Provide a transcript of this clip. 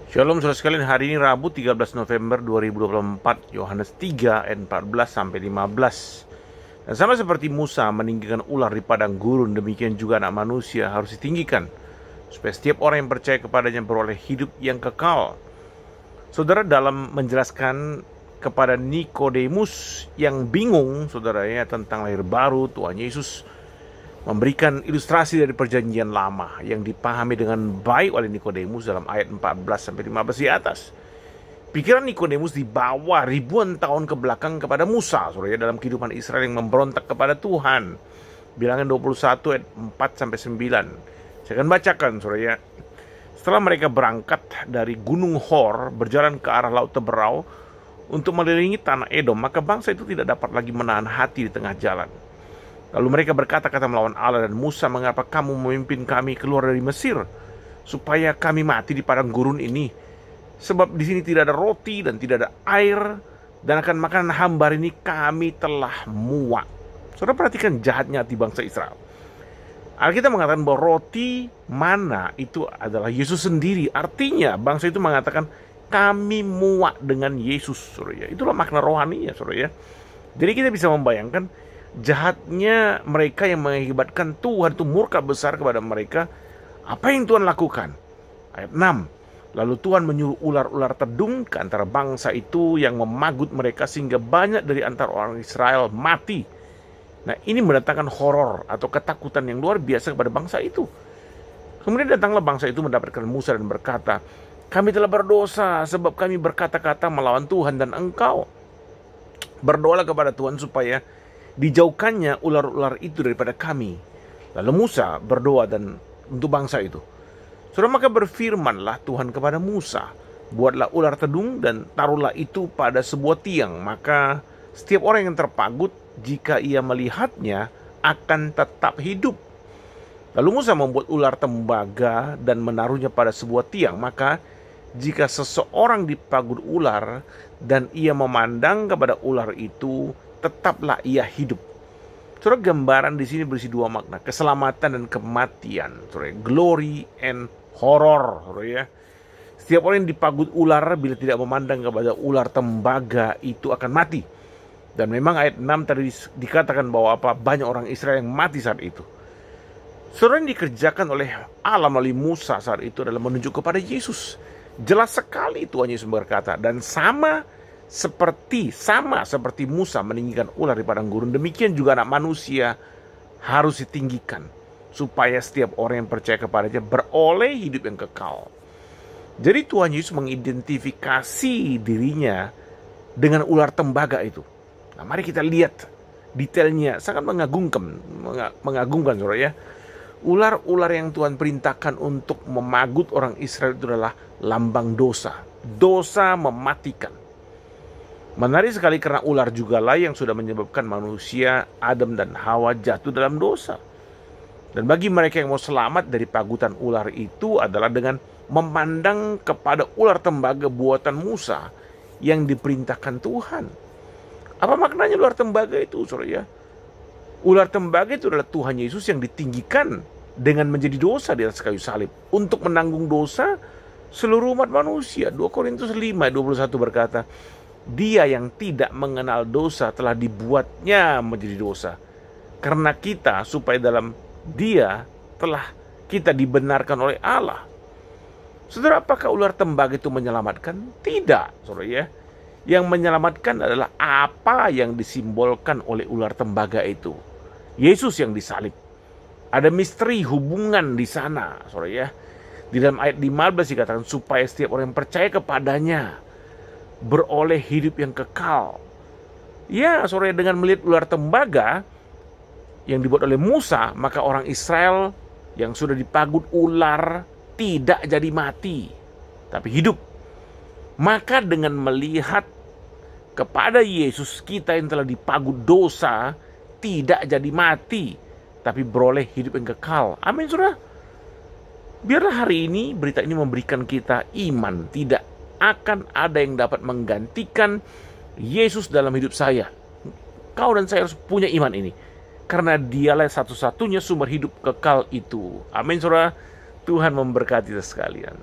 Shalom saudara sekalian, hari ini Rabu 13 November 2024, Yohanes 3 ayat 14 sampai 15. Dan sama seperti Musa meninggikan ular di padang gurun, demikian juga anak manusia harus ditinggikan, supaya setiap orang yang percaya kepadanya beroleh hidup yang kekal. Saudara, dalam menjelaskan kepada Nikodemus yang bingung, saudara ya, tentang lahir baru, Tuhan Yesus memberikan ilustrasi dari perjanjian lama yang dipahami dengan baik oleh Nikodemus dalam ayat 14-15 di atas. Pikiran Nikodemus dibawa ribuan tahun ke belakang kepada Musa, saudara, dalam kehidupan Israel yang memberontak kepada Tuhan. Bilangan 21 ayat 4-9. Saya akan bacakan, saudara. Setelah mereka berangkat dari Gunung Hor, berjalan ke arah Laut Teberau untuk mengelilingi tanah Edom, maka bangsa itu tidak dapat lagi menahan hati di tengah jalan. Lalu mereka berkata-kata melawan Allah dan Musa, "Mengapa kamu memimpin kami keluar dari Mesir, supaya kami mati di padang gurun ini? Sebab di sini tidak ada roti dan tidak ada air, dan akan makanan hambar ini kami telah muak." Saudara, perhatikan jahatnya hati bangsa Israel. Alkitab mengatakan bahwa roti mana itu adalah Yesus sendiri. Artinya bangsa itu mengatakan kami muak dengan Yesus, saudara. Itulah makna rohaninya, saudara. Jadi kita bisa membayangkan jahatnya mereka yang mengakibatkan Tuhan itu murka besar kepada mereka. Apa yang Tuhan lakukan? Ayat 6. Lalu Tuhan menyuruh ular-ular tedung ke antara bangsa itu yang memagut mereka sehingga banyak dari antara orang Israel mati. Nah, ini mendatangkan horor atau ketakutan yang luar biasa kepada bangsa itu. Kemudian datanglah bangsa itu mendapatkan Musa dan berkata, "Kami telah berdosa sebab kami berkata-kata melawan Tuhan dan engkau. Berdoalah kepada Tuhan supaya dijauhkannya ular-ular itu daripada kami." Lalu Musa berdoa dan untuk bangsa itu. Saudara, maka berfirmanlah Tuhan kepada Musa, "Buatlah ular tedung dan taruhlah itu pada sebuah tiang, maka setiap orang yang terpagut, jika ia melihatnya, akan tetap hidup." Lalu Musa membuat ular tembaga dan menaruhnya pada sebuah tiang, maka jika seseorang dipagut ular dan ia memandang kepada ular itu, tetaplah ia hidup. Saudara, gambaran di sini berisi dua makna, keselamatan dan kematian. Saudara, glory and horror. Saudara ya. Setiap orang yang dipagut ular bila tidak memandang kepada ular tembaga itu akan mati. Dan memang ayat 6 tadi dikatakan bahwa banyak orang Israel yang mati saat itu. Saudara, yang dikerjakan oleh Allah melalui Musa saat itu adalah menunjuk kepada Yesus. Jelas sekali Tuhan Yesus berkata, dan sama seperti Musa meninggikan ular di padang gurun, demikian juga anak manusia harus ditinggikan, supaya setiap orang yang percaya kepadanya beroleh hidup yang kekal. Jadi Tuhan Yesus mengidentifikasi dirinya dengan ular tembaga itu. Nah, mari kita lihat detailnya, sangat mengagumkan, saudara ya. Ular-ular yang Tuhan perintahkan untuk memagut orang Israel itu adalah lambang dosa. Dosa mematikan. Menarik sekali karena ular jugalah yang sudah menyebabkan manusia, Adam dan Hawa jatuh dalam dosa. Dan bagi mereka yang mau selamat dari pagutan ular itu adalah dengan memandang kepada ular tembaga buatan Musa yang diperintahkan Tuhan. Apa maknanya ular tembaga itu, saudara ya? Ular tembaga itu adalah Tuhan Yesus yang ditinggikan dengan menjadi dosa di atas kayu salib untuk menanggung dosa seluruh umat manusia. 2 Korintus 5:21 berkata, "Dia yang tidak mengenal dosa telah dibuatnya menjadi dosa, karena kita, supaya dalam Dia telah kita dibenarkan oleh Allah." Saudara, apakah ular tembaga itu menyelamatkan? Tidak, saudara ya. Yang menyelamatkan adalah apa yang disimbolkan oleh ular tembaga itu. Yesus yang disalib. Ada misteri hubungan di sana, saudara ya. Di dalam ayat 15 dikatakan supaya setiap orang yang percaya kepadanya beroleh hidup yang kekal. Ya, saudara, dengan melihat ular tembaga yang dibuat oleh Musa, maka orang Israel yang sudah dipagut ular tidak jadi mati, tapi hidup. Maka dengan melihat kepada Yesus, kita yang telah dipagut dosa tidak jadi mati, tapi beroleh hidup yang kekal. Amin, saudara. Biarlah hari ini berita ini memberikan kita iman. Tidak akan ada yang dapat menggantikan Yesus dalam hidup saya. Kau dan saya harus punya iman ini, karena Dialah satu-satunya sumber hidup kekal itu. Amin, saudara. Tuhan memberkati kita sekalian.